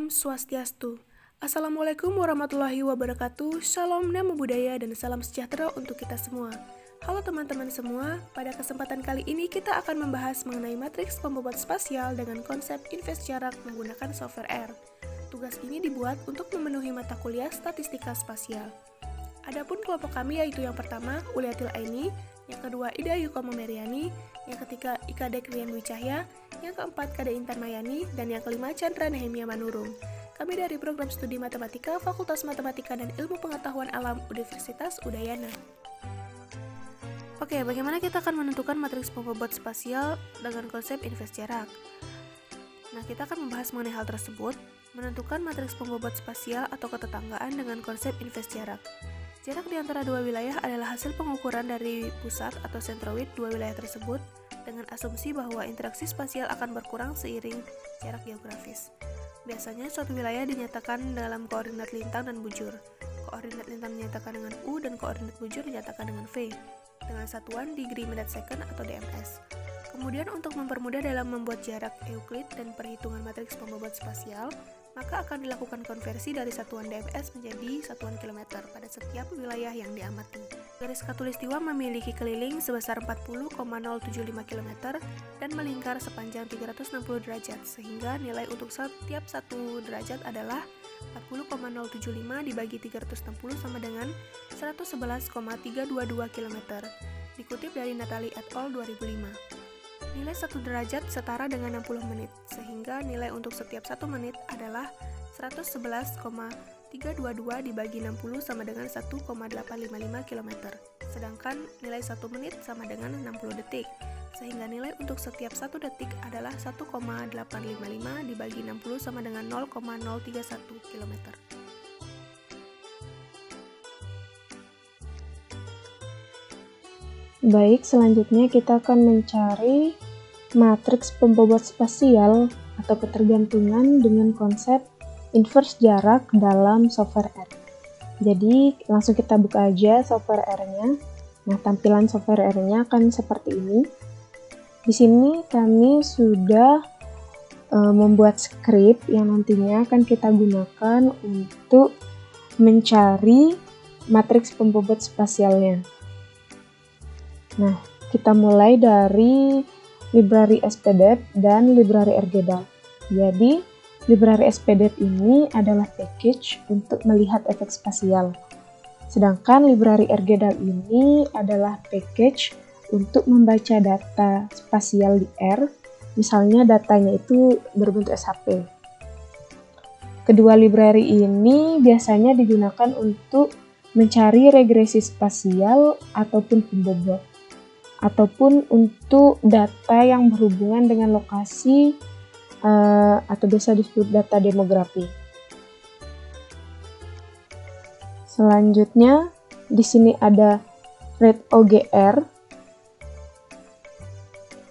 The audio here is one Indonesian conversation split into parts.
Om Swastiastu. Assalamualaikum warahmatullahi wabarakatuh. Shalom, namo buddhaya, dan salam sejahtera untuk kita semua. Halo teman-teman semua, pada kesempatan kali ini kita akan membahas mengenai matriks pembobot spasial dengan konsep invers jarak menggunakan software R. Tugas ini dibuat untuk memenuhi mata kuliah statistika spasial. Adapun kelompok kami yaitu yang pertama, Uliatil Aini, yang kedua, Ida Yukomo Meriani, yang ketiga, Ika Dekrian Wicahya, yang keempat, Kade Intan Mayani, dan yang kelima, Chandra Nehemia Manurung. Kami dari Program Studi Matematika, Fakultas Matematika dan Ilmu Pengetahuan Alam Universitas Udayana. Oke, bagaimana kita akan menentukan matriks pembobot spasial dengan konsep invers jarak? Nah, kita akan membahas mengenai hal tersebut, menentukan matriks pembobot spasial atau ketetanggaan dengan konsep invers jarak. Jarak di antara dua wilayah adalah hasil pengukuran dari pusat atau sentroid dua wilayah tersebut dengan asumsi bahwa interaksi spasial akan berkurang seiring jarak geografis. Biasanya suatu wilayah dinyatakan dalam koordinat lintang dan bujur. Koordinat lintang dinyatakan dengan U dan koordinat bujur dinyatakan dengan V dengan satuan degree minute second atau DMS. Kemudian untuk mempermudah dalam membuat jarak Euclid dan perhitungan matriks pembobot spasial, maka akan dilakukan konversi dari satuan DMS menjadi satuan kilometer pada setiap wilayah yang diamati. Garis khatulistiwa memiliki keliling sebesar 40,075 km dan melingkar sepanjang 360 derajat, sehingga nilai untuk setiap satu derajat adalah 40,075 dibagi 360 sama dengan 111,322 km. Dikutip dari Natalie et al. 2005. Nilai 1 derajat setara dengan 60 menit, sehingga nilai untuk setiap 1 menit adalah 111,322 dibagi 60 sama dengan 1,855 km. Sedangkan nilai 1 menit sama dengan 60 detik, sehingga nilai untuk setiap 1 detik adalah 1,855 dibagi 60 sama dengan 0,031 km. Baik, selanjutnya kita akan mencari matriks pembobot spasial atau ketergantungan dengan konsep invers jarak dalam software R. Jadi, langsung kita buka aja software R-nya. Nah, tampilan software R-nya akan seperti ini. Di sini kami sudah membuat script yang nantinya akan kita gunakan untuk mencari matriks pembobot spasialnya. Nah, kita mulai dari library SPDEF dan library RGDAL. Jadi, library SPDEF ini adalah package untuk melihat efek spasial. Sedangkan library RGDAL ini adalah package untuk membaca data spasial di R, misalnya datanya itu berbentuk SHP. Kedua library ini biasanya digunakan untuk mencari regresi spasial ataupun pembobot, ataupun untuk data yang berhubungan dengan lokasi atau biasa disebut data demografi. Selanjutnya, di sini ada read-ogr.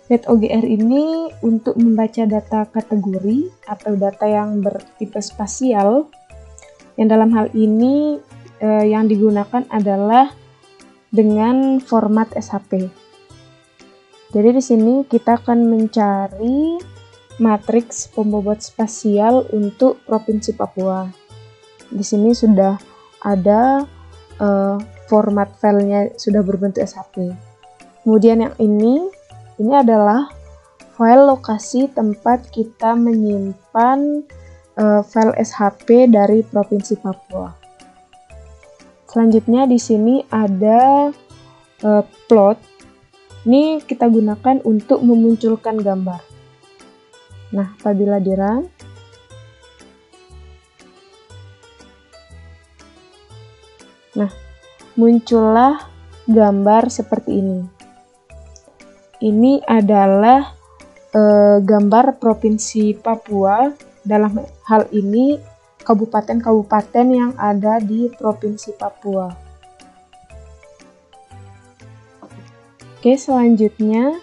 Read-ogr ini untuk membaca data kategori atau data yang bertipe spasial, yang dalam hal ini yang digunakan adalah dengan format SHP. Jadi di sini kita akan mencari matriks pembobot spasial untuk Provinsi Papua. Di sini sudah ada format filenya sudah berbentuk SHP. Kemudian yang ini adalah file lokasi tempat kita menyimpan file SHP dari Provinsi Papua. Selanjutnya di sini ada plot. Ini kita gunakan untuk memunculkan gambar. Nah, apabila di-run, muncullah gambar seperti ini. Ini adalah gambar Provinsi Papua, dalam hal ini kabupaten-kabupaten yang ada di Provinsi Papua. Oke, selanjutnya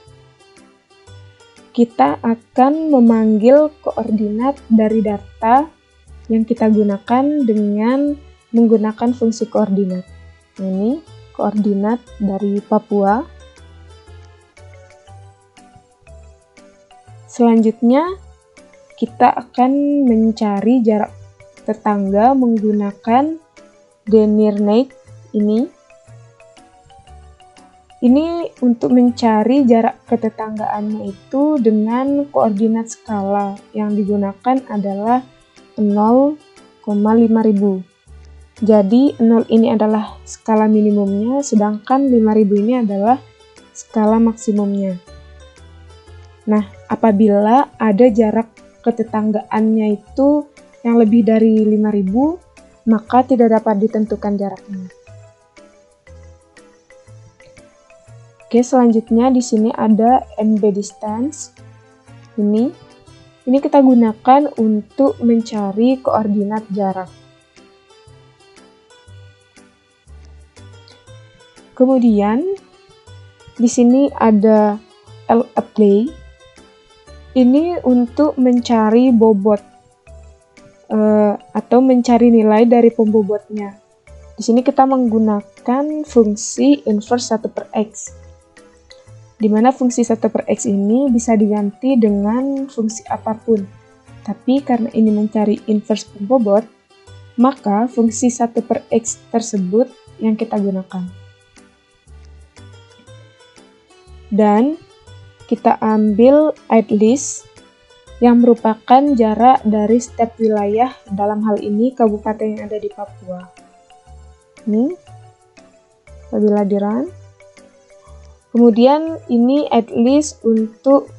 kita akan memanggil koordinat dari data yang kita gunakan dengan menggunakan fungsi koordinat. Ini koordinat dari Papua. Selanjutnya kita akan mencari jarak tetangga menggunakan Denierney ini. Ini untuk mencari jarak ketetanggaannya itu dengan koordinat skala yang digunakan adalah 0,5000. Jadi 0 ini adalah skala minimumnya, sedangkan 5000 ini adalah skala maksimumnya. Nah, apabila ada jarak ketetanggaannya itu yang lebih dari 5000, maka tidak dapat ditentukan jaraknya. Oke, selanjutnya di sini ada NB distance. Ini kita gunakan untuk mencari koordinat jarak. Kemudian di sini ada L-apply. Ini untuk mencari bobot atau mencari nilai dari pembobotnya. Di sini kita menggunakan fungsi inverse 1/x. Di mana fungsi 1/x ini bisa diganti dengan fungsi apapun. Tapi karena ini mencari inverse pembobot, maka fungsi 1/x tersebut yang kita gunakan. Dan kita ambil atlist yang merupakan jarak dari setiap wilayah, dalam hal ini kabupaten yang ada di Papua. Ini apabila di run. Kemudian ini atlist untuk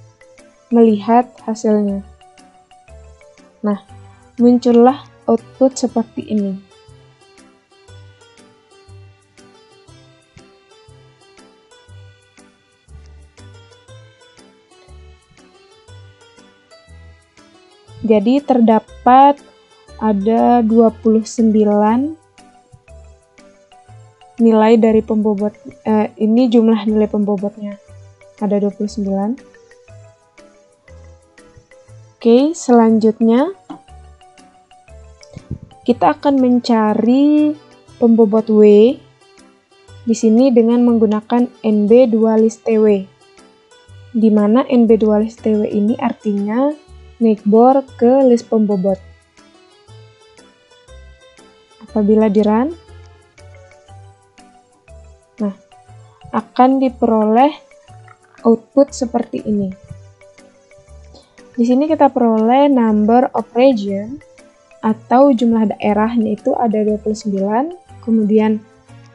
melihat hasilnya. Nah, muncullah output seperti ini. Jadi terdapat ada 29 nilai dari pembobot, ini jumlah nilai pembobotnya, ada 29. Oke, selanjutnya kita akan mencari pembobot W di sini dengan menggunakan NB 2 list TW, di mana NB 2 list TW ini artinya neighbor ke list pembobot. Apabila di run, nah, akan diperoleh output seperti ini. Di sini kita peroleh number of region atau jumlah daerahnya itu ada 29, kemudian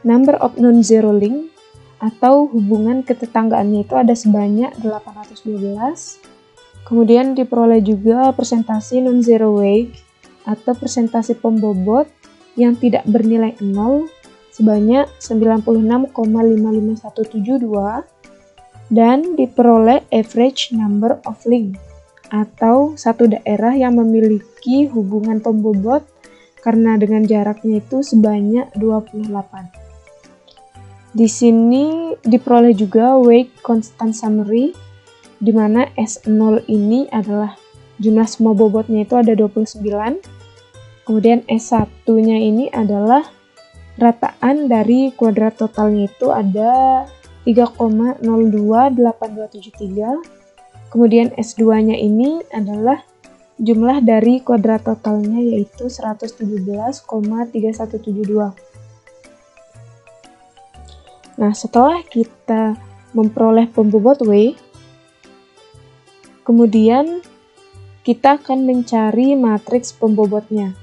number of non-zero link atau hubungan ketetanggaannya itu ada sebanyak 812. Kemudian diperoleh juga persentase non-zero weight atau persentase pembobot yang tidak bernilai 0 sebanyak 96,55172, dan diperoleh average number of link atau satu daerah yang memiliki hubungan pembobot karena dengan jaraknya itu sebanyak 28. Di sini diperoleh juga weight constant summary, di mana S0 ini adalah jumlah semua bobotnya itu ada 29, kemudian S1-nya ini adalah rataan dari kuadrat totalnya itu ada 3,028273, kemudian S2-nya ini adalah jumlah dari kuadrat totalnya yaitu 117,3172. Nah, setelah kita memperoleh pembobot W, kemudian kita akan mencari matriks pembobotnya.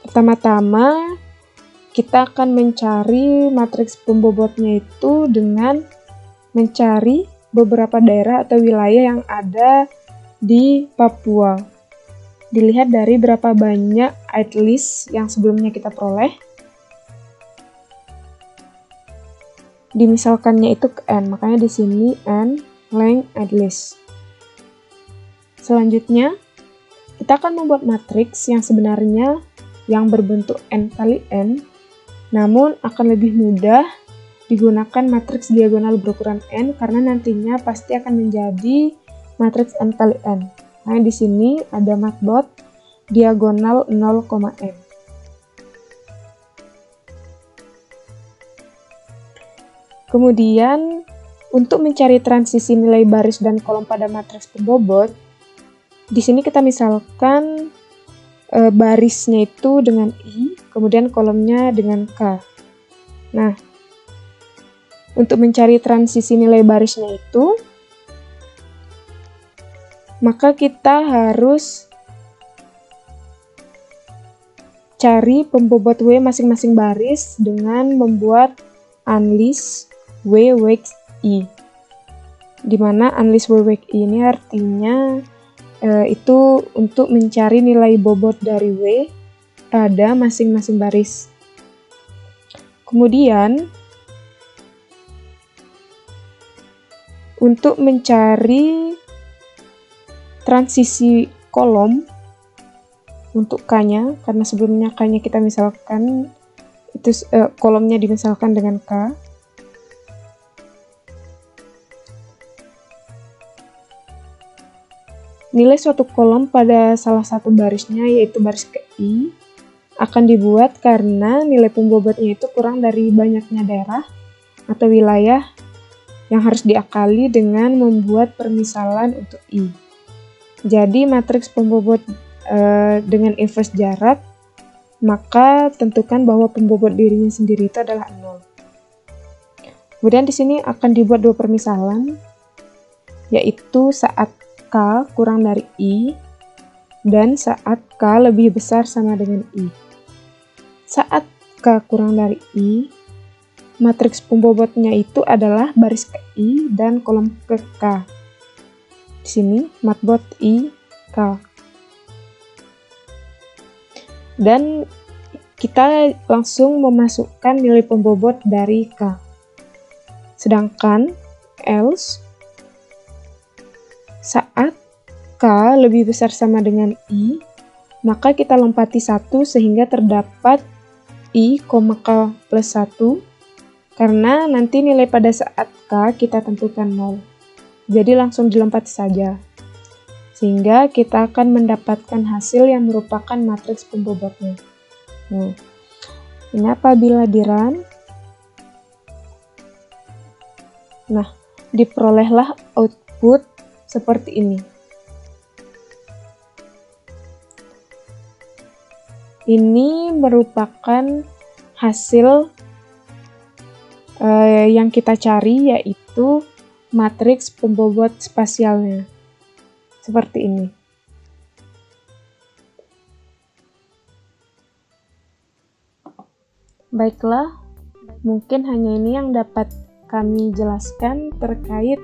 Pertama-tama kita akan mencari matriks pembobotnya itu dengan mencari beberapa daerah atau wilayah yang ada di Papua. Dilihat dari berapa banyak atlist yang sebelumnya kita peroleh. Dimisalkannya itu ke n, makanya di sini n length atlist. Selanjutnya, kita akan membuat matriks yang sebenarnya yang berbentuk n kali n, namun akan lebih mudah digunakan matriks diagonal berukuran n karena nantinya pasti akan menjadi matriks n kali n. Nah, di sini ada matbot diagonal 0,n. Kemudian Untuk mencari transisi nilai baris dan kolom pada matriks pembobot, di sini kita misalkan barisnya itu dengan I, kemudian kolomnya dengan K. Nah, untuk mencari transisi nilai barisnya itu, maka kita harus cari pembobot W masing-masing baris dengan membuat unlist W wake I, di mana unlist W wake I ini artinya itu untuk mencari nilai bobot dari W pada masing-masing baris. Kemudian untuk mencari transisi kolom untuk K-nya, karena sebelumnya K-nya kita misalkan itu kolomnya dimisalkan dengan K. Nilai suatu kolom pada salah satu barisnya, yaitu baris ke I, akan dibuat karena nilai pembobotnya itu kurang dari banyaknya daerah atau wilayah yang harus diakali dengan membuat permisalan untuk I. Jadi matriks pembobot dengan inverse jarak, maka tentukan bahwa pembobot dirinya sendiri itu adalah 0. Kemudian di sini akan dibuat dua permisalan, yaitu saat K kurang dari I dan saat K lebih besar sama dengan I. Saat K kurang dari I, matriks pembobotnya itu adalah baris ke I dan kolom ke K. Di sini matbot I, K. Dan kita langsung memasukkan nilai pembobot dari K. Sedangkan else saat K lebih besar sama dengan I, maka kita lompati 1 sehingga terdapat I, K plus 1, karena nanti nilai pada saat K kita tentukan 0. Jadi langsung dilompati saja. Sehingga kita akan mendapatkan hasil yang merupakan matriks pembobotnya. Nah, ini apabila di-run, nah, diperolehlah output seperti ini. Ini merupakan hasil yang kita cari, yaitu matriks pembobot spasialnya. Seperti ini. Baiklah, mungkin hanya ini yang dapat kami jelaskan terkait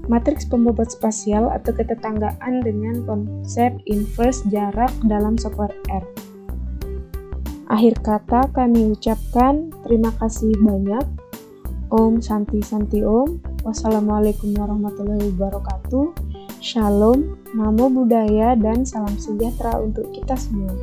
matriks pembobot spasial atau ketetanggaan dengan konsep inverse jarak dalam software R. Akhir kata kami ucapkan terima kasih banyak. Om Santi Santi Om. Wassalamualaikum warahmatullahi wabarakatuh. Shalom, namo buddhaya, dan salam sejahtera untuk kita semua.